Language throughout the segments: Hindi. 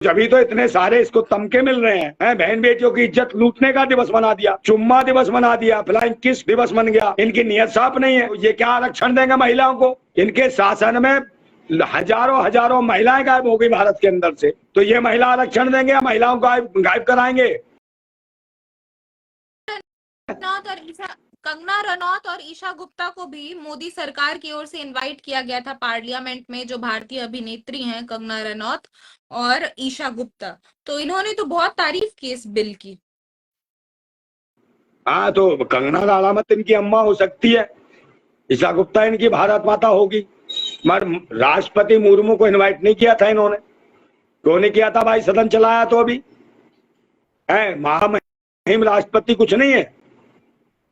अभी तो इतने सारे इसको तमके मिल रहे हैं, बहन बेटियों की इज्जत लूटने का दिवस बना दिया, चुम्मा दिवस बना दिया, फ्लाइंग किस दिवस बन गया। इनकी नियत साफ नहीं है। तो ये क्या आरक्षण देंगे महिलाओं को? इनके शासन में हजारों हजारों महिलाएं गायब हो गई भारत के अंदर से, तो ये महिला आरक्षण देंगे या महिलाओं को गायब कराएंगे? कंगना रनौत और ईशा गुप्ता को भी मोदी सरकार की ओर से इनवाइट किया गया था पार्लियामेंट में, जो भारतीय अभिनेत्री हैं कंगना रनौत और ईशा गुप्ता, तो इन्होंने तो बहुत तारीफ की इस बिल की। हाँ, तो कंगना राणावत इनकी अम्मा हो सकती है, ईशा गुप्ता इनकी भारत माता होगी, मगर राष्ट्रपति मुर्मू को इनवाइट नहीं किया था इन्होंने। क्यों नहीं किया था भाई? सदन चलाया तो अभी है। महामहिम राष्ट्रपति कुछ नहीं है।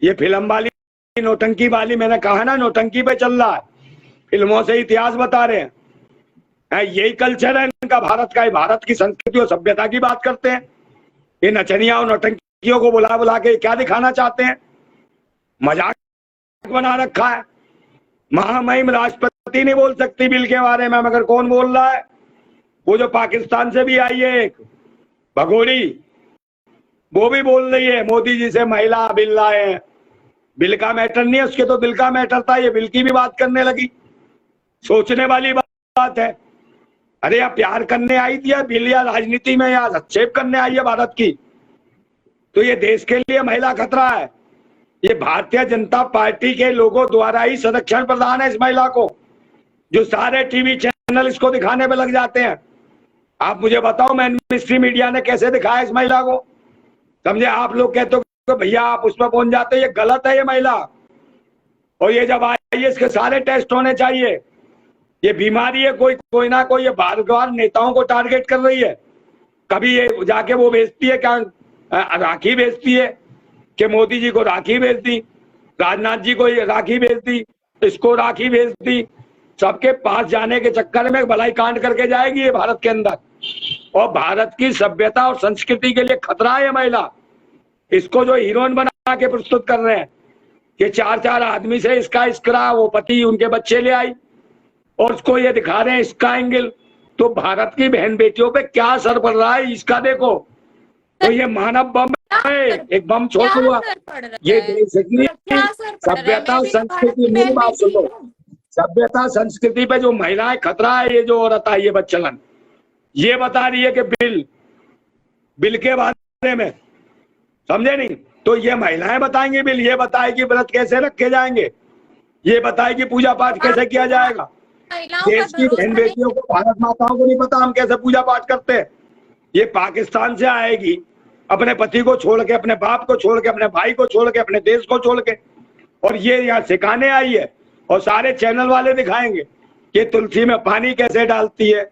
ये फिल्म वाली नौटंकी वाली, मैंने कहा ना, नौटंकी पे चल रहा है। फिल्मों से इतिहास बता रहे हैं। यही कल्चर है इनका भारत का। भारत की संस्कृति और सभ्यता की बात करते हैं। ये नचनिया और नौटंकियों को बुला बुला के क्या दिखाना चाहते हैं? मजाक बना रखा है। महामहिम राष्ट्रपति नहीं बोल सकती बिल के बारे में, मगर कौन बोल रहा है? वो जो पाकिस्तान से भी आई है एक भगोरी, वो भी बोल रही है मोदी जी से महिला बिल लाए हैं। बिल का मैटर नहीं है उसके, तो दिल का मैटर था। ये बिल की भी बात करने लगी। सोचने वाली बात है। अरे या प्यार करने आई थी या बिल या राजनीति में या हस्तक्षेप करने आई है भारत की? तो ये देश के लिए महिला खतरा है। ये भारतीय जनता पार्टी के लोगों द्वारा ही संरक्षण प्रदान है इस महिला को, जो सारे टीवी चैनल इसको दिखाने में लग जाते हैं। आप मुझे बताओ मेन स्ट्रीम मीडिया ने कैसे दिखाया इस महिला को? समझे? आप लोग कहते हो भैया आप उसमें पहुंच जाते, ये गलत है ये महिला। और ये जब आई है इसके सारे टेस्ट होने चाहिए। ये बीमारी है कोई ना कोई, ये बार-बार नेताओं को टारगेट कर रही है। कभी ये जाके वो भेजती है, क्या राखी भेजती है कि मोदी जी को राखी भेज दी, राजनाथ जी को राखी भेज दी, इसको राखी भेज दी। सबके पास जाने के चक्कर में भलाई कांड करके जाएगी ये भारत के अंदर। और भारत की सभ्यता और संस्कृति के लिए खतरा है ये महिला। इसको जो हीरोइन बना के प्रस्तुत कर रहे हैं कि चार आदमी से इसका इस्करा, वो पति उनके बच्चे ले आई, और उसको ये दिखा रहे हैं इसका एंगल। तो भारत की बहन बेटियों पे क्या असर पड़ रहा है इसका देखो। तो ये मानव बम है, एक बम छोड़ हुआ। ये देश की सभ्यता संस्कृति, मेरी बात सुनो, सभ्यता संस्कृति पे जो महिलाएं खतरा है, ये जो औरत आई है बच्चलन, ये बता रही है कि बिल के बारे में, समझे नहीं? तो ये महिलाएं बताएंगी बिल, ये बताएगी व्रत कैसे रखे जाएंगे, ये बताएगी पूजा पाठ कैसे किया जाएगा। देश की बहन बेटियों को, भारत माताओं को नहीं पता हम कैसे पूजा पाठ करते हैं। ये पाकिस्तान से आएगी अपने पति को छोड़ के, अपने बाप को छोड़ के, अपने भाई को छोड़ के, अपने देश को छोड़ के, और ये यहाँ सिखाने आई है। और सारे चैनल वाले दिखाएंगे कि तुलसी में पानी कैसे डालती है,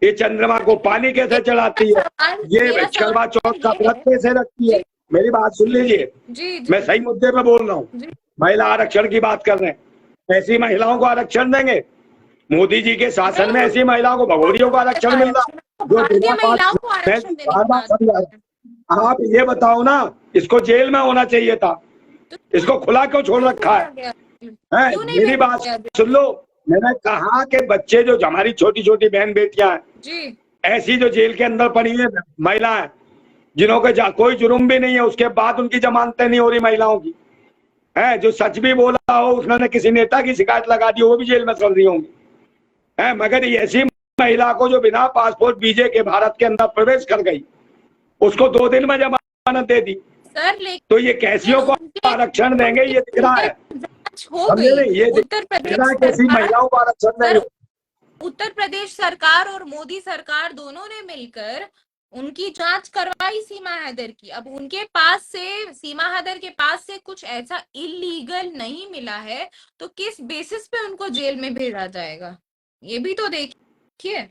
ये चंद्रमा को पानी कैसे चढ़ाती है, ये करवा चौथ का व्रत कैसे रखती है। मेरी बात सुन लीजिए, मैं सही मुद्दे पे बोल रहा हूँ। महिला आरक्षण की बात कर रहे हैं। ऐसी महिलाओं को आरक्षण देंगे? मोदी जी के शासन में ऐसी महिलाओं को, भगोरियों को आरक्षण मिल रहा। आप ये बताओ ना, इसको जेल में होना चाहिए था, इसको खुला क्यों छोड़ रखा है? मेरी बात सुन लो, मैंने कहा कि बच्चे जो हमारी छोटी छोटी बहन बेटियां हैं, ऐसी जो जेल के अंदर पड़ी है महिलाएं, जिन्हों के कोई जुर्म भी नहीं है, उसके बाद उनकी जमानतें नहीं हो रही महिलाओं की, है जो सच भी बोला हो, उसने किसी नेता की शिकायत लगा दी, वो भी जेल में चल रही होंगी, है। मगर ऐसी महिला को जो बिना पासपोर्ट वीजे के भारत के अंदर प्रवेश कर गई, उसको 2 दिन में जमानत दे दी। तो ये कैसियों को आरक्षण देंगे? ये दिख रहा है, ये उत्तर प्रदेश सरकार और मोदी सरकार दोनों ने मिलकर उनकी जांच करवाई सीमा हैदर की। अब उनके पास से, सीमा हैदर के पास से कुछ ऐसा इलीगल नहीं मिला है, तो किस बेसिस पे उनको जेल में भेजा जाएगा, ये भी तो देखिए।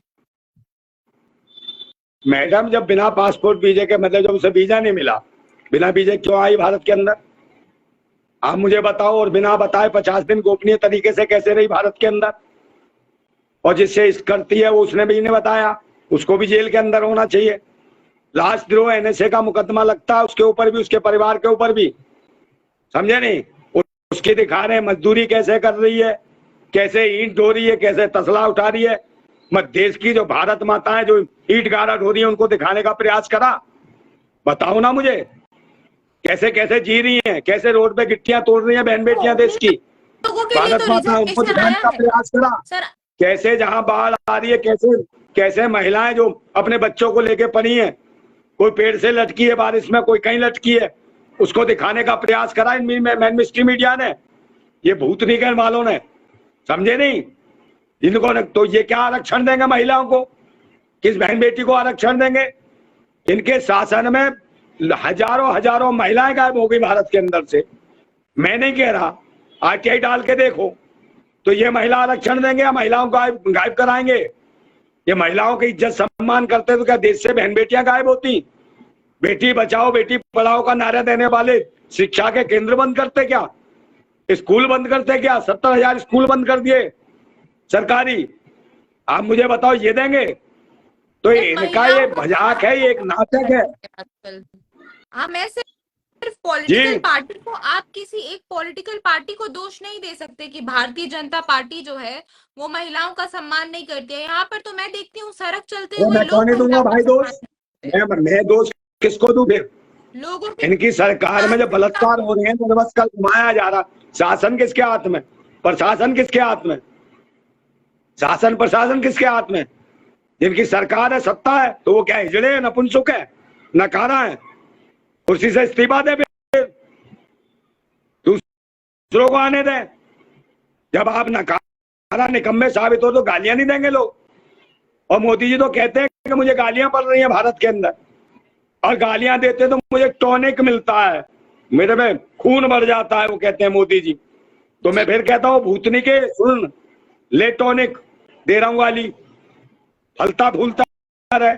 मैडम, जब बिना पासपोर्ट वीजे के, मतलब जब उसे वीजा नहीं मिला, बिना वीजे क्यों आई भारत के अंदर? आप मुझे बताओ। और बिना बताए 50 दिन गोपनीय तरीके से कैसे रही भारत के अंदर? और जिससे इस करती है वो, उसने भी नहीं बताया, उसको भी जेल के अंदर होना चाहिए। राष्ट्रद्रोह एनएसए का मुकदमा लगता है उसके ऊपर भी, उसके परिवार के ऊपर भी, समझे नहीं? उसकी दिखा रहे हैं मजदूरी कैसे कर रही है, कैसे ईंट ढो रही है, कैसे तसला उठा रही है, मत देश की जो भारत माता है जो ईट गाड़ा ढो रही है उनको दिखाने का प्रयास करा? बताओ ना मुझे, कैसे कैसे जी रही हैं, कैसे रोड पे गिट्टियां तोड़ रही हैं बहन बेटियां देश की, लोगों के लिए भारत तो माता उनको रिजर्वेशन दिखाने आया का है प्रयास करा? सर। कैसे जहां बाढ़ आ रही है, कैसे कैसे महिलाएं जो अपने बच्चों को लेके पड़ी हैं, कोई पेड़ से लटकी है बारिश में, कोई कहीं लटकी है, उसको दिखाने का प्रयास करा इन मेन स्ट्रीम मीडिया ने, ये भूत निगम वालों ने, समझे नहीं? इनको तो ये क्या आरक्षण देंगे महिलाओं को? किस बहन बेटी को आरक्षण देंगे? इनके शासन में हजारों हजारों महिलाएं गायब हो गई भारत के अंदर से। मैं नहीं कह रहा, आरटीआई डाल के देखो, तो ये महिला आरक्षण देंगे या महिलाओं को गायब कराएंगे? ये महिलाओं की इज्जत सम्मान करते तो क्या देश से बहन बेटियां गायब होती? बेटी बचाओ बेटी पढ़ाओ का नारा देने वाले शिक्षा के केंद्र बंद करते क्या? स्कूल बंद करते क्या? 70,000 स्कूल बंद कर दिए सरकारी। आप मुझे बताओ ये देंगे? तो इनका ये मजाक है, ये एक नाटक है। मैं सिर्फ जी पॉलिटिकल पार्टी को, आप किसी एक पॉलिटिकल पार्टी को दोष नहीं दे सकते कि भारतीय जनता पार्टी जो है वो महिलाओं का सम्मान नहीं करती है। यहाँ पर तो मैं देखती हूँ सड़क चलते हुए मैं कौन लोग दूंगा भाई दोष? मैं दोष किसको दूं फिर? लोगों के इनकी सरकार में जो बलात्कार हो रहे हैं, निर्वस का घुमाया जा रहा, शासन किसके हाथ में? प्रशासन किसके हाथ में? शासन प्रशासन किसके हाथ में? जिनकी सरकार है, सत्ता है, तो वो क्या हिजड़े है, नपुंसक है, नकारा है? कुर्सी से इस्तीफा दे, दूसरों को आने दें। जब आप नकारा निकम्मे साबित हो तो गालियां नहीं देंगे लोग। और मोदी जी तो कहते हैं कि मुझे गालियां पड़ रही हैं भारत के अंदर, और गालियां देते तो मुझे टॉनिक मिलता है, मेरे में खून बढ़ जाता है, वो कहते हैं मोदी जी। तो मैं फिर कहता हूँ भूतनी के सुन ले, टॉनिक दे रहा हूँ गाली, फलता फूलता रहे।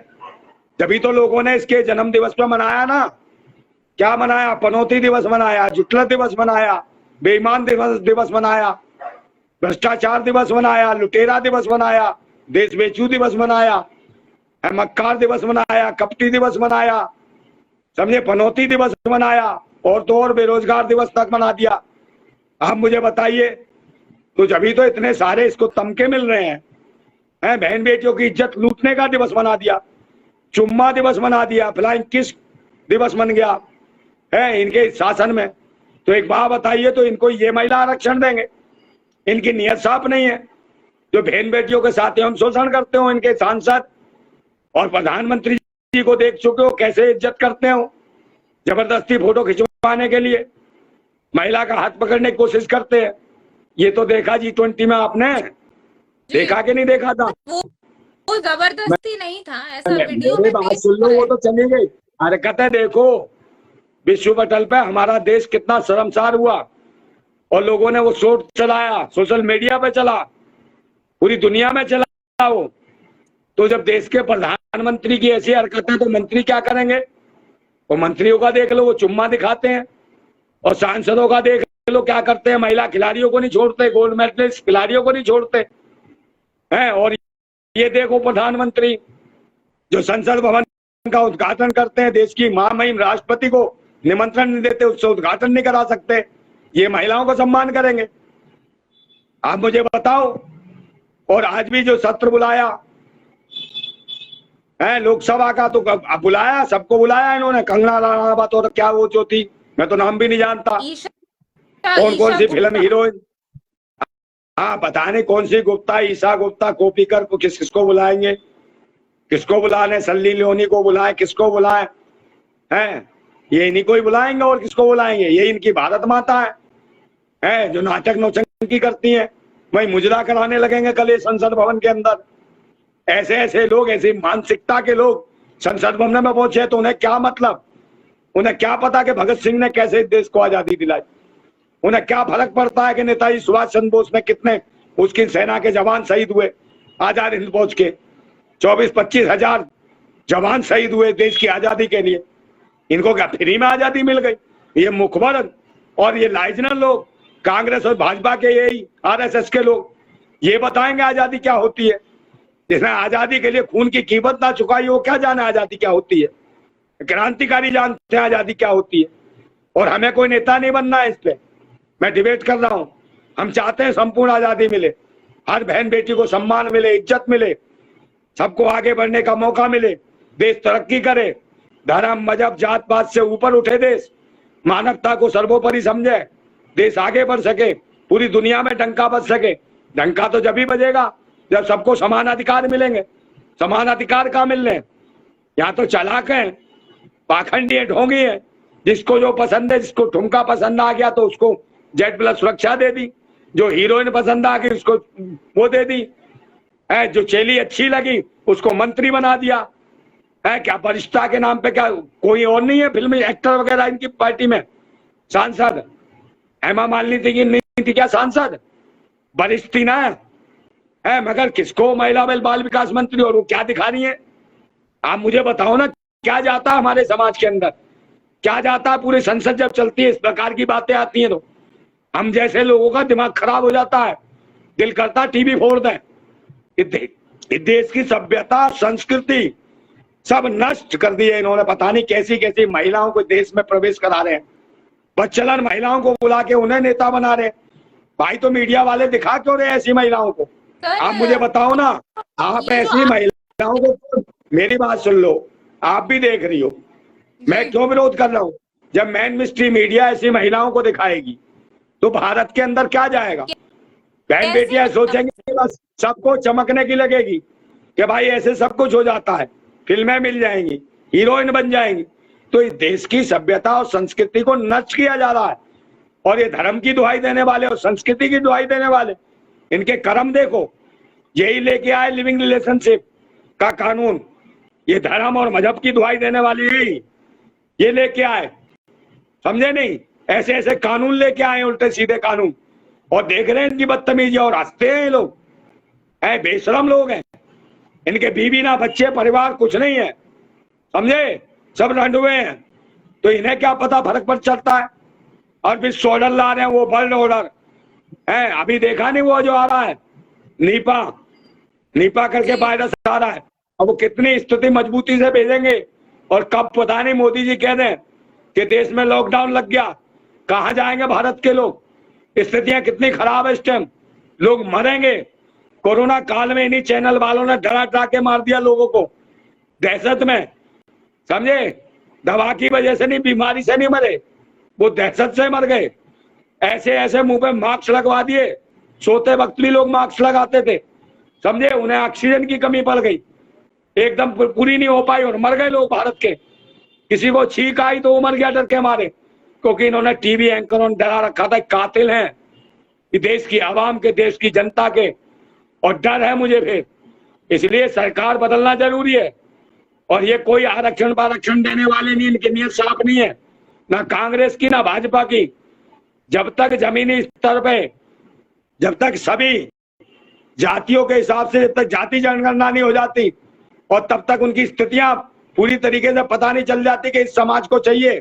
तभी तो लोगों ने इसके जन्म दिवस पे मनाया ना, क्या मनाया? पनौती दिवस मनाया, जुटला दिवस मनाया, बेईमान दिवस मनाया, भ्रष्टाचार दिवस मनाया, लुटेरा दिवस मनाया, देश बेचू दिवस मनाया, मक्कार दिवस मनाया, कपटी दिवस मनाया, समझे, पनौती दिवस मनाया, और तो और बेरोजगार दिवस तक मना दिया। आप मुझे बताइए, तो जब तो इतने सारे इसको तमके मिल रहे हैं, बहन बेटियों की इज्जत लूटने का दिवस बना दिया, चुम्मा दिवस बना दिया, फ्लाइंग किस दिवस बन गया है इनके शासन में। तो एक बात बताइए, तो इनको ये महिला आरक्षण देंगे? इनकी नियत साफ नहीं है। जो बहन बेटियों के साथ हम शोषण करते हो, इनके सांसद और प्रधानमंत्री जी को देख चुके हो कैसे इज्जत करते हो, जबरदस्ती फोटो खिंचवाने के लिए महिला का हाथ पकड़ने की कोशिश करते हैं। ये तो देखा G20 में आपने, देखा कि नहीं देखा था? वो जबरदस्ती नहीं था, ऐसा वीडियो मेरी बात सुन लो, वो तो चली गई हरकतें देखो। विश्व पटल पे हमारा देश कितना शर्मसार हुआ, और लोगों ने वो शोट चलाया, सोशल मीडिया पे चला, पूरी दुनिया में चला वो। तो जब देश के प्रधानमंत्री की ऐसी हरकतें, तो मंत्री क्या करेंगे? वो मंत्रियों का देख लो, वो चुम्मा दिखाते हैं, और सांसदों का देख लो क्या करते हैं, महिला खिलाड़ियों को नहीं छोड़ते, गोल्ड मेडलिस्ट खिलाड़ियों को नहीं छोड़ते हैं। और ये देखो प्रधानमंत्री जो संसद भवन का उद्घाटन करते हैं, देश की महामहिम राष्ट्रपति को निमंत्रण नहीं देते, उससे उद्घाटन नहीं करा सकते, ये महिलाओं को सम्मान करेंगे? आप मुझे बताओ। और आज भी जो सत्र बुलाया है लोकसभा का, तो बुलाया, सबको बुलाया इन्होंने, कंगना रनावत और क्या वो जो थी, मैं तो नाम भी नहीं जानता, कौन सी फिल्म हीरोइन, हाँ पता नहीं कौन सी गुप्ता, ईशा गुप्ता, कोपीकर को किसको बुलाएंगे, किसको बुलाने, सल्ली लियोनी को बुलाए, किसको बुलाए हैं? ये इन्हीं को ही बुलाएंगे, और किसको बुलाएंगे? ये इनकी भारत माता है जो नाटक नौटंकी करती है। वही मुजरा कराने लगेंगे कल ये संसद भवन के अंदर। ऐसे ऐसे लोग, ऐसी मानसिकता के लोग संसद भवन में पहुंचे, तो उन्हें क्या मतलब, उन्हें क्या पता कि भगत सिंह ने कैसे देश को आजादी दिलाई? उन्हें क्या फर्क पड़ता है कि नेताजी सुभाष चंद्र बोस में कितने उसकी सेना के जवान शहीद हुए, आजाद हिंद फौज के 24-25 हजार जवान शहीद हुए देश की आजादी के लिए। इनको क्या फ्री में आजादी मिल गई? ये मुखबर और ये लाइजनर लोग, कांग्रेस और भाजपा के यही RSS के लोग, ये बताएंगे आजादी क्या होती है? जिसने आजादी के लिए खून की कीमत ना चुकाई, वो क्या जाने आजादी क्या होती है? क्रांतिकारी जानते हैं आजादी क्या होती है। और हमें कोई नेता नहीं बनना है, इस पे मैं डिबेट कर रहा हूं। हम चाहते हैं संपूर्ण आजादी मिले, हर बहन बेटी को सम्मान मिले, इज्जत मिले, सबको आगे बढ़ने का मौका मिले, देश तरक्की करे, धर्म मजहब जात पात से ऊपर उठे, देश मानवता को सर्वोपरि समझे, देश आगे बढ़ सके, पूरी दुनिया में डंका बज सके। डंका तो जब ही बजेगा जब सबको समान अधिकार मिलेंगे। समान अधिकार कहाँ मिल रहे हैं? यहाँ तो चालाक हैं, पाखंडी है, ढोंगी है, जिसको जो पसंद है, जिसको ठुमका पसंद आ गया तो उसको Z+ सुरक्षा दे दी, जो हीरोइन पसंद आ गई उसको वो दे दी है, जो चेली अच्छी लगी उसको मंत्री बना दिया है। क्या वरिष्ठता के नाम पे क्या कोई और नहीं है फिल्मी एक्टर वगैरह इनकी पार्टी में? सांसद हेमा मालिनी थी कि नहीं थी क्या सांसद? वरिष्ठ थी ना है, मगर किसको महिला बाल विकास मंत्री, और वो क्या दिखा रही है? आप मुझे बताओ ना, क्या जाता है हमारे समाज के अंदर, क्या जाता है? पूरी संसद जब चलती है इस प्रकार की बातें आती हैं तो हम जैसे लोगों का दिमाग खराब हो जाता है, दिल करता है टीवी फोड़ दें। इस देश की सभ्यता संस्कृति सब नष्ट कर दी है इन्होंने। पता नहीं कैसी कैसी महिलाओं को देश में प्रवेश करा रहे हैं, बच्चलन महिलाओं को बुला के उन्हें नेता बना रहे हैं। भाई तो मीडिया वाले दिखा क्यों रहे ऐसी महिलाओं को? आप मुझे बताओ ना, आप ऐसी महिलाओं को, मेरी बात सुन लो, आप भी देख रही हो, मैं क्यों विरोध कर रहा हूँ? जब मेन स्ट्रीम मीडिया ऐसी महिलाओं को दिखाएगी तो भारत के अंदर क्या जाएगा? बहन बेटियां सोचेंगे बस सबको चमकने की लगेगी कि भाई ऐसे सब कुछ हो जाता है, फिल्में मिल जाएंगी, हीरोइन बन जाएंगी। तो इस देश की सभ्यता और संस्कृति को नष्ट किया जा रहा है। और ये धर्म की दुहाई देने वाले और संस्कृति की दुहाई देने वाले, इनके कर्म देखो। यही लेके आए लिविंग रिलेशनशिप का कानून, ये धर्म और मजहब की दुहाई देने वाली ही ये लेके आए, समझे नहीं? ऐसे ऐसे कानून लेके आए, उल्टे सीधे कानून, और देख रहे हैं इनकी बदतमीजी और हंसते हैं ये लोग। बेशरम लोग हैं, इनके बीवी ना बच्चे परिवार कुछ नहीं है, समझे? सब रंडुए हैं, तो इन्हें क्या पता फर्क पर चलता है। और फिर ऑर्डर ला रहे हैं, वो वर्ल्ड ऑर्डर है, अभी देखा नहीं वो जो आ रहा है नीपा करके वायरस आ रहा है। अब वो कितनी स्थिति मजबूती से भेजेंगे, और कब पता नहीं। मोदी जी कह रहे हैं कि देश में लॉकडाउन लग गया, कहाँ जाएंगे भारत के लोग? स्थितियां कितनी खराब है इस टाइम, लोग मरेंगे। कोरोना काल में इन्हीं चैनल वालों ने डरा डरा के मार दिया लोगों को, दहशत में, समझे? दवा की वजह से नहीं, बीमारी से नहीं मरे, वो दहशत से मर गए। ऐसे ऐसे मुंह पे मास्क लगवा दिए, सोते वक्त भी लोग मास्क लगाते थे, समझे? उन्हें ऑक्सीजन की कमी पड़ गई, एकदम पूरी नहीं हो पाई और मर गए लोग भारत के। किसी को छींक आई तो वो मर गया डर के मारे, क्योंकि इन्होंने टीवी एंकरों ने डरा रखा था, कातिल हैं कि देश की आवाम के, देश की जनता के, और डर है मुझे फिर। इसलिए सरकार बदलना जरूरी है। और ये कोई आरक्षण देने वाले नहीं, इनकी नीयत साफ नहीं है, ना कांग्रेस की ना भाजपा की। जब तक जमीनी स्तर पे, जब तक सभी जातियों के हिसाब से, जब तक जाति जनगणना नहीं हो जाती, और तब तक उनकी स्थितियां पूरी तरीके से पता नहीं चल जाती कि इस समाज को चाहिए,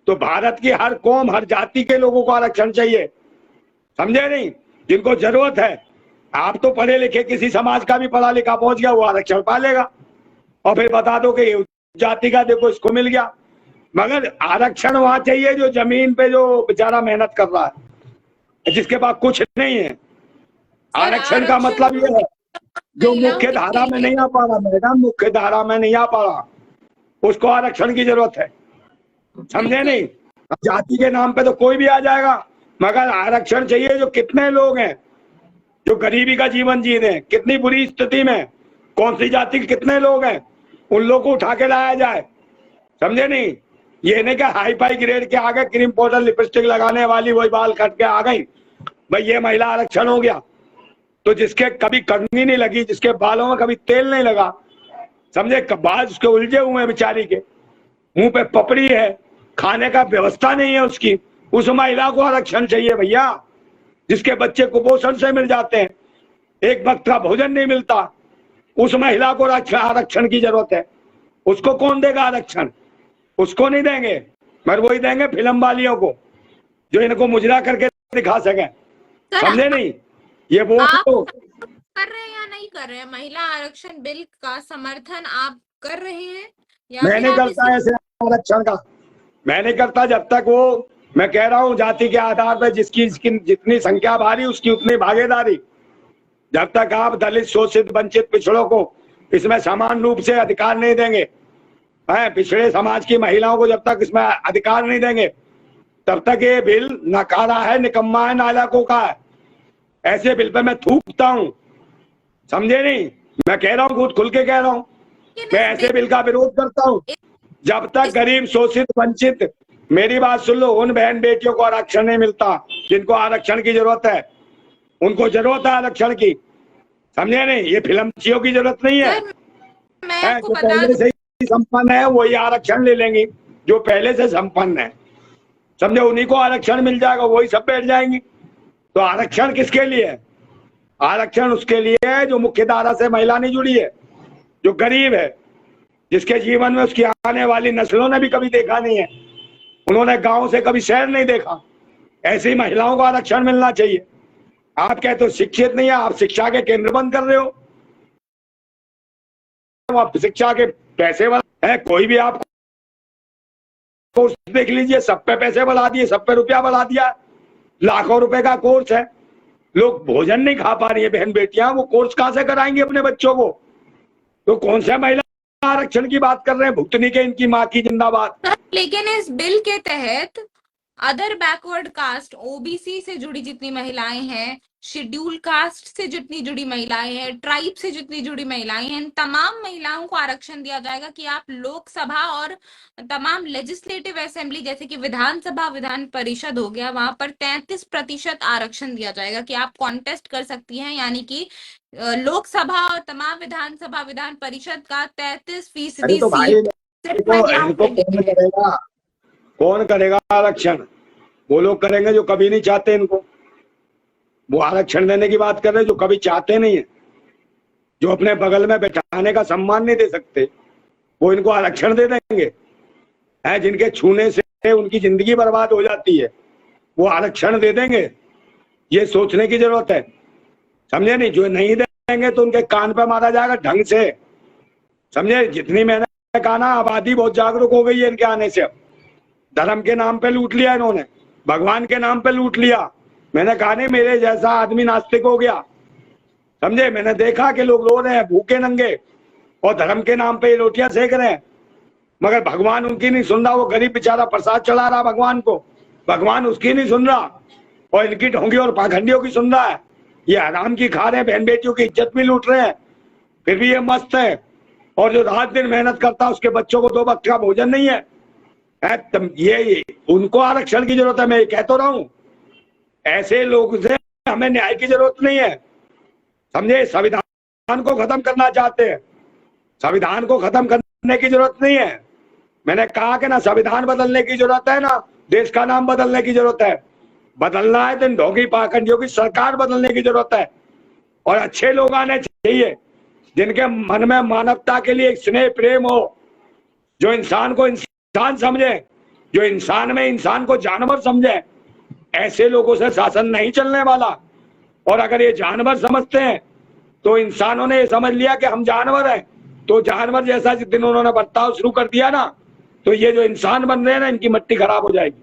तो भारत की हर कौम, हर जाति के लोगों को आरक्षण चाहिए, समझे नहीं? जिनको जरूरत है। आप तो पढ़े लिखे किसी समाज का भी पढ़ा लिखा पहुंच गया, वो आरक्षण पा लेगा, और फिर बता दो कि जाति का देखो इसको मिल गया। मगर आरक्षण वहां चाहिए जो जमीन पे जो बेचारा मेहनत कर रहा है, जिसके पास कुछ नहीं है। आरक्षण का मतलब ये है जो मुख्य धारा में नहीं आ पा रहा, मैडम, मुख्य धारा में नहीं आ पा रहा, उसको आरक्षण की जरूरत है, समझे नहीं? जाति के नाम पे तो कोई भी आ जाएगा, मगर आरक्षण चाहिए। जो कितने लोग हैं जो गरीबी का जीवन जी रहे हैं, कितनी बुरी स्थिति में, कौन सी जाति के कितने लोग हैं, उन लोगों को उठा के लाया जाए, समझे नहीं? ये नहीं क्या हाई फाई ग्रेड के आ गए, क्रीम पाउडर लिपस्टिक लगाने वाली वही बाल कट के आ गई, भाई ये महिला आरक्षण हो गया। तो जिसके कभी कंघी नहीं लगी, जिसके बालों में कभी तेल नहीं लगा, समझे? बाल उसके उलझे हुए हैं बेचारी के, मुंह पे पपड़ी है, खाने का व्यवस्था नहीं है उसकी, उस महिला को आरक्षण चाहिए भैया। जिसके बच्चे कुपोषण से मिल जाते हैं, एक वक्त का भोजन नहीं मिलता, उस महिला को आरक्षण की जरूरत है। उसको कौन देगा आरक्षण? उसको नहीं देंगे, मगर वही देंगे फिल्म वालियों को, जो इनको मुजरा करके दिखा सके, समझे नहीं? ये वो कर रहे हैं या नहीं कर रहे हैं? महिला आरक्षण बिल का समर्थन आप कर रहे हैं या? मैं नहीं करता ऐसे आरक्षण का, मैं नहीं करता। जब तक वो, मैं कह रहा हूँ, जाति के आधार पर जिसकी जितनी संख्या भारी उसकी उतनी भागीदारी। जब तक आप दलित, शोषित, वंचित, पिछड़ों को इसमें समान रूप से अधिकार नहीं देंगे, है पिछड़े समाज की महिलाओं को जब तक इसमें अधिकार नहीं देंगे तब तक ये बिल नकारा है, निकम्मा है, नालायकों का है। ऐसे बिल पे मैं थूकता हूं, समझे नहीं? मैं कह रहा हूं, खुद खुल के कह रहा हूं, मैं ऐसे बिल का विरोध करता हूं। जब तक गरीब, शोषित, वंचित, मेरी बात सुन लो, उन बहन बेटियों को आरक्षण नहीं मिलता जिनको आरक्षण की जरूरत है, उनको जरूरत है आरक्षण की, समझे नहीं? ये फिल्मचियों की जरूरत नहीं है। मैं है आपको जो बता पहले से ही संपन्न है वही आरक्षण ले लेंगे, जो पहले से संपन्न है, समझे? उन्हीं को आरक्षण मिल जाएगा, वही सब बैठ जाएंगे। तो आरक्षण किसके लिए है? आरक्षण उसके लिए है जो मुख्य धारा से महिला नहीं जुड़ी है, जो गरीब है, जिसके जीवन में उसकी आने वाली नस्लों ने भी कभी देखा नहीं है, उन्होंने गांव से कभी शहर नहीं देखा, ऐसी महिलाओं को आरक्षण मिलना चाहिए। आप कहते हो शिक्षित नहीं है, आप शिक्षा के केंद्र बंद कर रहे हो, आप शिक्षा के पैसे वाला है। कोई भी आप कोर्स देख लीजिए, सब पे पैसे बढ़ा दिए, सब पे रुपया बढ़ा दिया, लाखों रुपए का कोर्स है, लोग भोजन नहीं खा पा रही है बहन बेटियां, वो कोर्स कहां से कराएंगे अपने बच्चों को? तो कौन सा महिला आरक्षण की बात कर रहे हैं? भुगतनी के इनकी माँ की जिंदाबाद। लेकिन इस बिल के तहत अदर बैकवर्ड कास्ट, ओबीसी से जुड़ी जितनी महिलाएं हैं, शेड्यूल कास्ट से जितनी जुड़ी महिलाएं हैं, ट्राइब से जितनी जुड़ी महिलाएं हैं, इन तमाम महिलाओं को आरक्षण दिया जाएगा कि आप लोकसभा और तमाम लेजिस्लेटिव असेंबली जैसे कि विधानसभा, विधान परिषद हो गया, वहां पर 33% आरक्षण दिया जाएगा कि आप कॉन्टेस्ट कर सकती हैं, यानी कि लोकसभा और तमाम विधानसभा, विधान परिषद का 33% तो भाई सीट सिर्फ महिलाओं इनको के लिए कौन करेगा? कौन करेगा आरक्षण? वो लोग करेंगे जो कभी नहीं चाहते इनको। वो आरक्षण देने की बात कर रहे हैं जो कभी चाहते नहीं है, जो अपने बगल में बैठाने का सम्मान नहीं दे सकते, वो इनको आरक्षण दे देंगे। है जिनके छूने से उनकी जिंदगी बर्बाद हो जाती है, वो आरक्षण दे देंगे। ये सोचने की जरूरत है, समझे नहीं? जो नहीं देंगे तो उनके कान पे मारा जाएगा ढंग से, समझे? जितनी मैंने कहा ना, आबादी बहुत जागरूक हो गई है इनके आने से। अब धर्म के नाम पे लूट लिया इन्होंने, भगवान के नाम पे लूट लिया। मैंने कहा नहीं, मेरे जैसा आदमी नास्तिक हो गया, समझे? मैंने देखा कि लोग रो रहे हैं भूखे नंगे और धर्म के नाम पे रोटियां सेक रहे हैं, मगर भगवान उनकी नहीं सुन रहा। वो गरीब बेचारा प्रसाद चढ़ा रहा भगवान को, भगवान उसकी नहीं सुन रहा, और इनकी ढोंगी और पाखंडियों की सुन रहा है। ये हराम की खा रहे हैं, बहन बेटियों की इज्जत भी लूट रहे हैं, फिर भी ये मस्त है। और जो रात दिन मेहनत करता है उसके बच्चों को 2 वक्त का भोजन नहीं है। ये उनको आरक्षण की जरूरत है। मैं कह तो रहा हूं, ऐसे लोग से हमें न्याय की जरूरत नहीं है, समझे? संविधान को खत्म करना चाहते हैं, संविधान को खत्म करने की जरूरत नहीं है। मैंने कहा कि ना संविधान बदलने की जरूरत है, ना देश का नाम बदलने की जरूरत है। बदलना है तो इन ढोंगी पाखंडियों की सरकार बदलने की जरूरत है, और अच्छे लोग आने चाहिए जिनके मन में मानवता के लिए एक स्नेह प्रेम हो, जो इंसान को इंसान समझे, जो इंसान में इंसान को जानवर समझे। ऐसे लोगों से शासन नहीं चलने वाला। और अगर ये जानवर समझते हैं तो इंसानों ने ये समझ लिया कि हम जानवर हैं, तो जानवर जैसा जिस दिन उन्होंने बर्ताव शुरू कर दिया ना, तो ये जो इंसान बन रहे हैं ना, इनकी मिट्टी खराब हो जाएगी,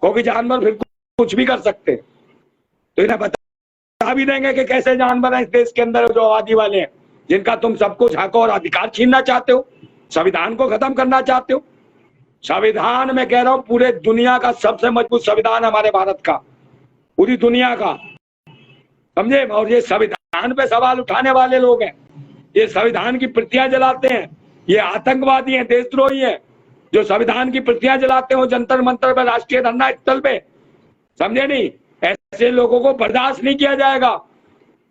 क्योंकि जानवर फिर कुछ भी कर सकते हैं। तो इन्हें बता भी देंगे कि कैसे जानवर हैं इस देश के अंदर जो आबादी वाले हैं, जिनका तुम सब कुछ हक और अधिकार छीनना चाहते हो, संविधान को खत्म करना चाहते हो। संविधान में कह रहा हूं, पूरे दुनिया का सबसे मजबूत संविधान हमारे भारत का, पूरी दुनिया का, समझे? और ये संविधान पे सवाल उठाने वाले लोग हैं, ये संविधान की प्रतियां जलाते हैं, ये आतंकवादी हैं, देशद्रोही हैं, जो संविधान की प्रतियां जलाते हो जंतर मंतर पे, राष्ट्रीय धरना स्थल पे, समझे नहीं? ऐसे लोगों को बर्दाश्त नहीं किया जाएगा।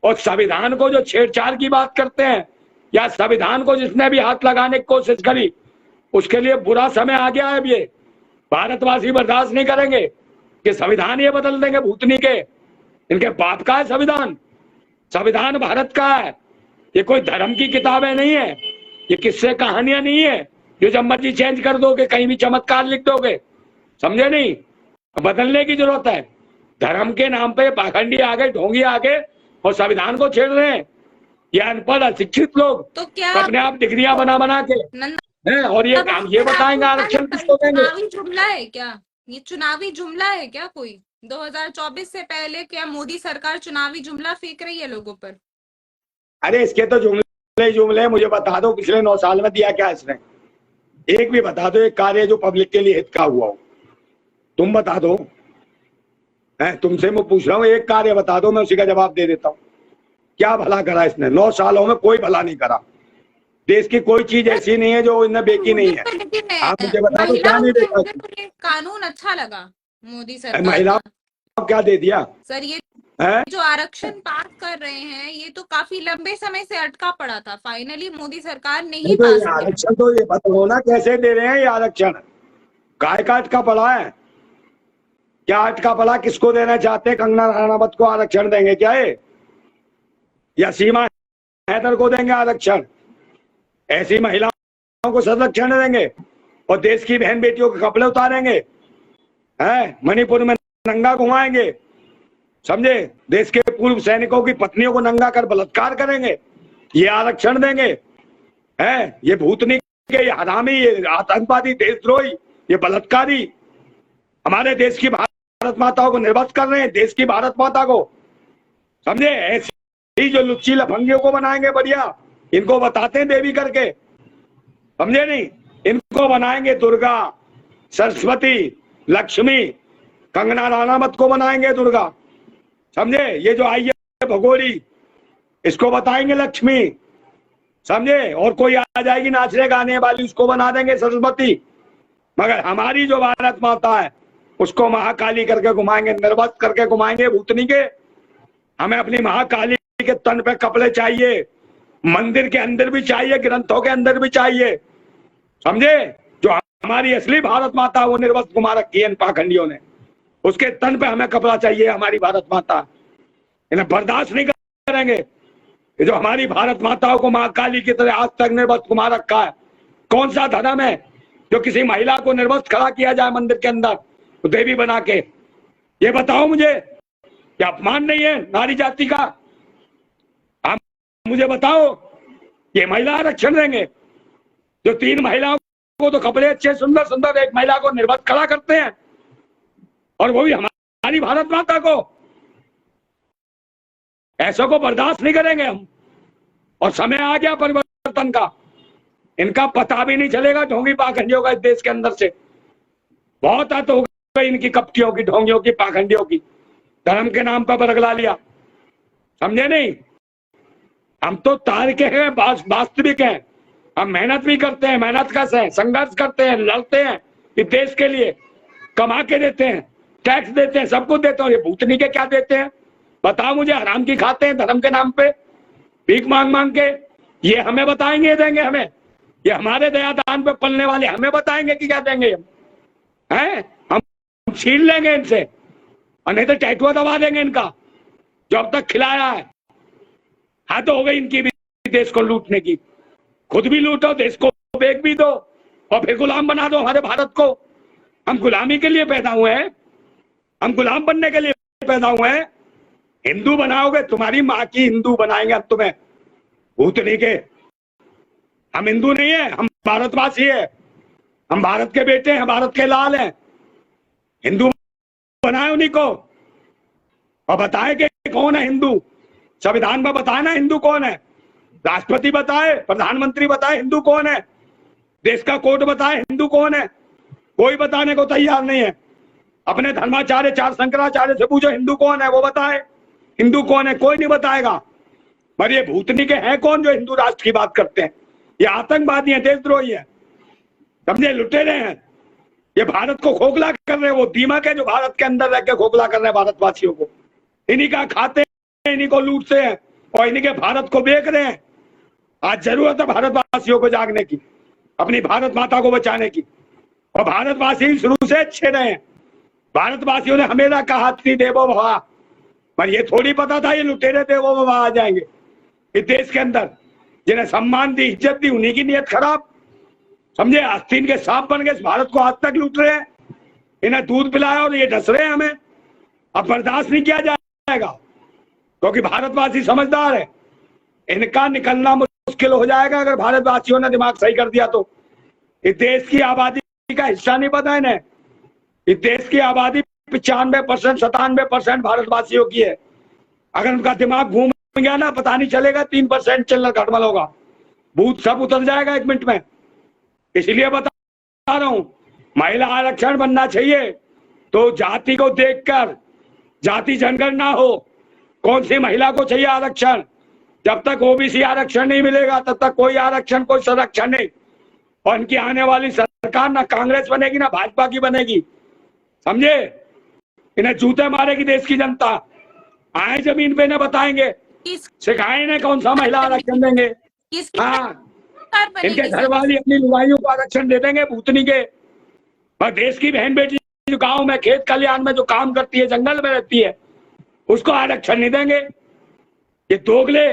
और संविधान को जो छेड़छाड़ की बात करते हैं, या संविधान को जिसने भी हाथ लगाने की कोशिश करी, उसके लिए बुरा समय आ गया है। अब ये भारतवासी बर्दाश्त नहीं करेंगे कि संविधान ये बदल देंगे भूतनी के। इनके बाप का है संविधान, संविधान भारत का है। ये कोई धर्म की किताबें नहीं है, ये किस्से कहानियां नहीं है जो जब मर्जी चेंज कर दोगे, कहीं भी चमत्कार लिख दोगे, समझे नहीं? बदलने की जरूरत है। धर्म के नाम पे पाखंडी आ गए, ढोंगी आ गए और संविधान को छेड़ रहे हैं। ये अनपढ़ अशिक्षित लोग तो क्या अपने आप डिग्रियां बना के हैं, और ये बताएंगे आरक्षण किसको देंगे? चुनावी जुमला है क्या? ये चुनावी जुमला है क्या? कोई 2024 से पहले क्या मोदी सरकार चुनावी जुमला फेंक रही है लोगों पर? अरे इसके तो जुमले जुमले मुझे बता दो, पिछले 9 साल में दिया क्या इसने? एक भी बता दो, एक कार्य जो पब्लिक के लिए हित का हुआ हो, तुम बता दो। तुमसे मैं पूछ रहा हूँ, एक कार्य बता दो, मैं उसी का जवाब दे देता हूँ। क्या भला करा इसने? 9 सालों में कोई भला नहीं करा। देश की कोई चीज ऐसी नहीं है जो इन्हें बेकी नहीं है। आप मुझे बता दो क्या नहीं देखा? मुझे तो ये कानून अच्छा लगा मोदी सरकार महिलाओं का। को क्या दे दिया सर ये है? जो आरक्षण पास कर रहे हैं ये तो काफी लंबे समय से अटका पड़ा था, फाइनली मोदी सरकार ने ही तो पास ये किया। आरक्षण तो ये बताओ ना, कैसे दे रहे हैं ये आरक्षण? काय का अटका पड़ा है? क्या अटका पड़ा? किसको देना चाहते हैं? कंगना रनावत को आरक्षण देंगे क्या ये, या सीमा हैदर को देंगे आरक्षण? ऐसी महिलाओं को संरक्षण देंगे और देश की बहन बेटियों के कपड़े उतारेंगे, हैं? मणिपुर में नंगा घुमाएंगे, समझे? देश के पूर्व सैनिकों की पत्नियों को नंगा कर बलात्कार करेंगे, ये आरक्षण देंगे? हैं? ये भूतनी के, ये हरामी, ये आतंकवादी, देशद्रोही, ये बलात्कारी हमारे देश की भारत माताओं को निर्वस्त्र कर रहे हैं, देश की भारत माता को, समझे? ऐसी जो लुच्ची लफंगियों को बनाएंगे बढ़िया, इनको बताते हैं देवी करके, समझे नहीं? इनको बनाएंगे दुर्गा, सरस्वती, लक्ष्मी। कंगना रनावत को बनाएंगे दुर्गा, समझे? ये जो आई है भगोरी, इसको बताएंगे लक्ष्मी, समझे? और कोई आ जाएगी नाचने गाने वाली, उसको बना देंगे सरस्वती। मगर हमारी जो भारत माता है उसको महाकाली करके घुमाएंगे, निर्वस्त्र करके घुमाएंगे, भूतनी के। हमें अपनी महाकाली के तन पे कपड़े चाहिए, मंदिर के अंदर भी चाहिए, ग्रंथों के अंदर भी चाहिए, समझे? जो हमारी असली भारत माता वो निर्वस्त्र घुमा रखी है इन पाखंडियों ने, उसके तन पे हमें कपड़ा चाहिए। हमारी भारत माता, इन्हें बर्दाश्त नहीं करेंगे। जो हमारी भारत माताओं को महाकाली की तरह आज तक निर्वस्त्र घुमा रखा है, कौन सा धर्म है जो किसी महिला को निर्वस्त्र खड़ा किया जाए मंदिर के अंदर देवी बना के? ये बताओ मुझे, क्या अपमान नहीं है नारी जाति का? आप मुझे बताओ, ये महिला आरक्षण देंगे? जो 3 महिलाओं को तो कपड़े अच्छे सुंदर सुंदर, एक महिला को निर्वस्त्र खड़ा करते हैं, और वो भी हमारी भारत माता को। ऐसों को बर्दाश्त नहीं करेंगे हम। और समय आ गया परिवर्तन का, इनका पता भी नहीं चलेगा ढोंगी पाखंडियों का इस देश के अंदर से। बहुत हद हो गई इनकी कपटियों की, ढोंगियों की, पाखंडियों की। धर्म के नाम पर बरगला लिया, समझे नहीं? हम तो तार्किक हैं, वास्तविक हैं। हम मेहनत भी करते हैं, मेहनत कश हैं, संघर्ष करते हैं, लड़ते हैं इस देश के लिए, कमा के देते हैं, टैक्स देते हैं, सब कुछ देते हैं। ये भूतनी के क्या देते हैं बताओ मुझे? हराम की खाते हैं धर्म के नाम पे, भीख मांग मांग के। ये हमें बताएंगे, ये देंगे हमें? ये हमारे दया दान पे पलने वाले हमें बताएंगे कि क्या देंगे हम? हैं? हम छीन लेंगे इनसे, और नहीं तो टैटुआ दबा देंगे इनका जो अब तक खिलाया है। हद हो गई इनकी भी देश को लूटने की। खुद भी लूटो, देश को बेच भी दो, और फिर गुलाम बना दो हमारे भारत को। हम गुलामी के लिए पैदा हुए हैं, हम गुलाम बनने के लिए पैदा हुए हैं। हिंदू बनाओगे, तुम्हारी माँ की हिंदू बनाएंगे हम तुम्हें, भूतनी के। हम हिंदू नहीं है, हम भारतवासी है, हम भारत के बेटे हैं, भारत के लाल हैं। हिंदू बनाए उन्हीं को, और बताए कि कौन है हिंदू। संविधान में बताए ना हिंदू कौन है, राष्ट्रपति बताए, प्रधानमंत्री बताए हिंदू कौन है, देश का कोर्ट बताए हिंदू कौन है। कोई बताने को तैयार नहीं है। अपने धर्माचार्य चार शंकराचार्य से पूछो हिंदू कौन है, वो बताए हिंदू कौन है। कोई नहीं बताएगा। पर ये भूतनी के हैं कौन जो हिंदू राष्ट्र की बात करते हैं? ये आतंकवादी हैं, देशद्रोही हैं, समझे? लुटेरे हैं। ये भारत को खोखला कर रहे हैं, वो दीमक है जो भारत के अंदर रह के खोखला कर रहे हैं भारतवासियों को। इन्हीं का खाते हैं, इन्हीं को लूटते हैं, और इन्हीं के भारत को बेच रहे हैं। आज जरूरत है भारतवासियों को जागने की, अपनी भारत माता को बचाने की। और भारतवासी शुरू से अच्छे रहे हैं। भारतवासियों ने हमेशा कहा अतिथि देवो भव, पर ये थोड़ी पता था ये लुटेरे देवो भव आ जाएंगे इस देश के अंदर। जिन्हें सम्मान दी, इज्जत दी, उन्हीं की नीयत खराब, समझे? आस्तीन के सांप बन गए, भारत को आज तक लूट रहे हैं। इन्हें दूध पिलाया और ये डस रहे हैं हमें। अब बर्दाश्त नहीं किया जाएगा, क्योंकि भारतवासी समझदार है। इनका निकलना मुश्किल हो जाएगा अगर भारतवासियों ने दिमाग सही कर दिया तो। इस देश की आबादी का हिस्सा नहीं पता इन्हें। इस देश की आबादी 95%, 97% भारतवासियों की है। अगर उनका दिमाग घूम गया ना, पता नहीं चलेगा 3% चिल्लर घटमल होगा। भूत सब उतर जाएगा 1 मिनट में। इसलिए बता रहा हूं, महिला आरक्षण बनना चाहिए तो जाति को देखकर, जाति जनगणना हो, कौन सी महिला को चाहिए आरक्षण। जब तक ओबीसी आरक्षण नहीं मिलेगा तब तक कोई आरक्षण, कोई संरक्षण नहीं। और इनकी आने वाली सरकार ना कांग्रेस बनेगी ना भाजपा की बनेगी, समझे। इन्हें जूते मारेगी देश की जनता। आए जमीन पे, इन्हें बताएंगे, सिखाए इन्हें कौन सा महिला आरक्षण देंगे। हाँ, इनके घर वाली अपनी लुगाइयों को आरक्षण दे देंगे भूतनी के। पर देश की बहन बेटी जो गांव में खेत खलिहान में जो काम करती है, जंगल में रहती है, उसको आरक्षण नहीं देंगे। ये दोगले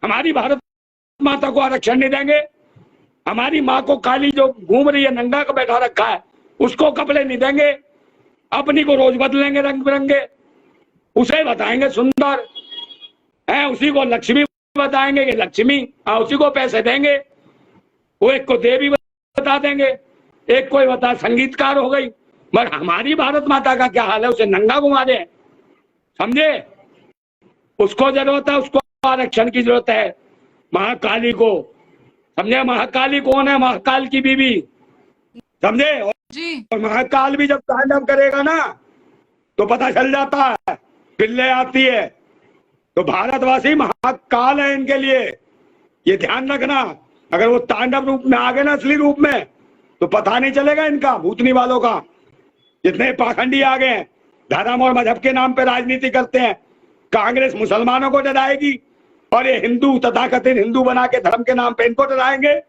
हमारी भारत माता को आरक्षण नहीं देंगे। हमारी माँ को काली जो घूम रही है, नंगा का बैठा रखा है, उसको कपड़े नहीं देंगे। अपनी को रोज बदलेंगे रंग बिरंगे, उसे बताएंगे सुंदर है, उसी को लक्ष्मी बताएंगे कि लक्ष्मी, उसी को पैसे देंगे। वो एक को देवी बता देंगे, एक कोई बता संगीतकार हो गई। मगर हमारी भारत माता का क्या हाल है, उसे नंगा घुमा दे, समझे। उसको जरूरत है, उसको आरक्षण की जरूरत है। महाकाली को, समझे। महाकाली कौन है? महाकाल की बीवी, समझे। और महाकाल भी जब तांडव करेगा ना तो पता चल जाता है, बिल्ले आती है। तो भारतवासी महाकाल है इनके लिए, ये ध्यान रखना। अगर वो तांडव रूप में आ गए ना, असली रूप में, तो पता नहीं चलेगा इनका, भूतनी वालों का। जितने पाखंडी आ गए, धर्म और मजहब के नाम पे राजनीति करते हैं। कांग्रेस मुसलमानों को डराएगी और ये हिंदू, तथाकथित हिंदू बना के धर्म के नाम पे इनको डराएंगे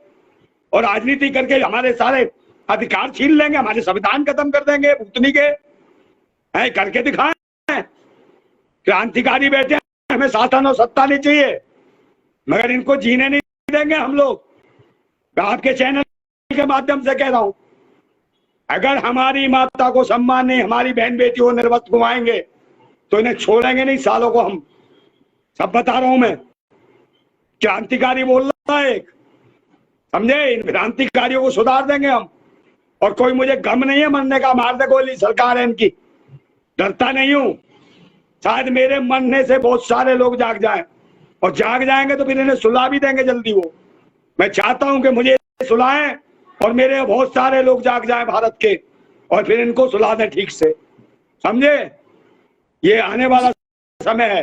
और राजनीति करके हमारे सारे अधिकार छीन लेंगे, हमारे संविधान खत्म कर देंगे। भूतनी के हैं, करके दिखाएं। क्रांतिकारी बैठे हैं, हमें शासन और सत्ता नहीं चाहिए, मगर इनको जीने नहीं देंगे हम लोग। आपके चैनल के माध्यम से कह रहा हूं, अगर हमारी माता को सम्मान नहीं, हमारी बहन बेटी को निर्वस्त्र घुमाएंगे तो इन्हें छोड़ेंगे नहीं सालों को। हम सब बता रहा हूं मैं, क्रांतिकारी बोल रहा है एक, समझे। इन क्रांतिकारियों को सुधार देंगे हम। और कोई मुझे गम नहीं है मरने का, मार दे गोली, सरकार है इनकी, डरता नहीं हूं। शायद मेरे मरने से बहुत सारे लोग जाग जाएं, और जाग जाएंगे तो फिर इन्हें सुला भी देंगे जल्दी। वो मैं चाहता हूं कि मुझे सुलाएं और मेरे बहुत सारे लोग जाग जाएं भारत के, और फिर इनको सुला दें ठीक से, समझे। ये आने वाला समय है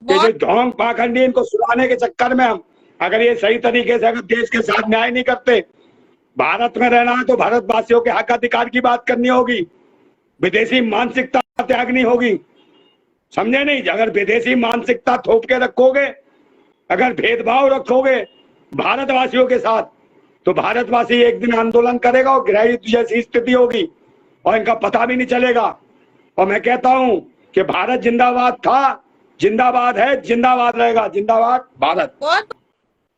कि जो ढोंग पाखंडी, इनको सुलाने के चक्कर में हम, अगर ये सही तरीके से अगर देश के साथ न्याय नहीं करते, भारत में रहना है तो भारतवासियों के हक अधिकार की बात करनी होगी, विदेशी मानसिकता त्यागनी होगी, समझे नहीं। अगर विदेशी मानसिकता थोप के रखोगे, अगर भेदभाव रखोगे भारतवासियों के साथ, तो भारतवासी एक दिन आंदोलन करेगा और गृह युद्ध जैसी स्थिति होगी और इनका पता भी नहीं चलेगा। और मैं कहता हूं कि भारत जिंदाबाद था, जिंदाबाद है, जिंदाबाद रहेगा, जिंदाबाद भारत। बहुत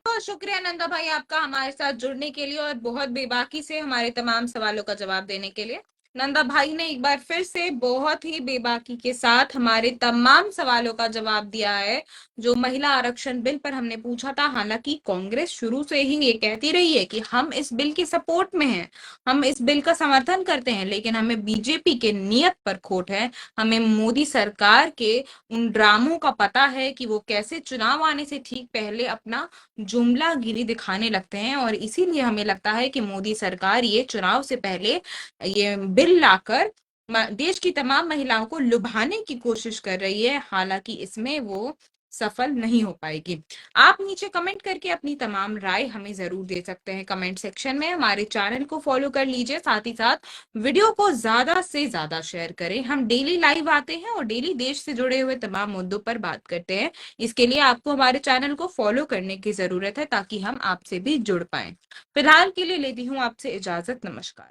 बहुत शुक्रिया नंदा भाई आपका हमारे साथ जुड़ने के लिए और बहुत बेबाकी से हमारे तमाम सवालों का जवाब देने के लिए। नंदा भाई ने एक बार फिर से बहुत ही बेबाकी के साथ हमारे तमाम सवालों का जवाब दिया है जो महिला आरक्षण बिल पर हमने पूछा था। हालांकि कांग्रेस शुरू से ही ये कहती रही है कि हम इस बिल की सपोर्ट में हैं, हम इस बिल का समर्थन करते हैं, लेकिन हमें बीजेपी के नियत पर खोट है। हमें मोदी सरकार के उन ड्रामों का पता है कि वो कैसे चुनाव आने से ठीक पहले अपना जुमलागिरी दिखाने लगते हैं, और इसीलिए हमें लगता है कि मोदी सरकार ये चुनाव से पहले ये बिल लाकर देश की तमाम महिलाओं को लुभाने की कोशिश कर रही है। हालांकि इसमें वो सफल नहीं हो पाएगी। आप नीचे कमेंट करके अपनी तमाम राय हमें जरूर दे सकते हैं कमेंट सेक्शन में। हमारे चैनल को फॉलो कर लीजिए, साथ ही साथ वीडियो को ज्यादा से ज्यादा शेयर करें। हम डेली लाइव आते हैं और डेली देश से जुड़े हुए तमाम मुद्दों पर बात करते हैं। इसके लिए आपको हमारे चैनल को फॉलो करने की जरूरत है ताकि हम आपसे भी जुड़ पाए। फिलहाल के लिए लेती हूँ आपसे इजाजत, नमस्कार।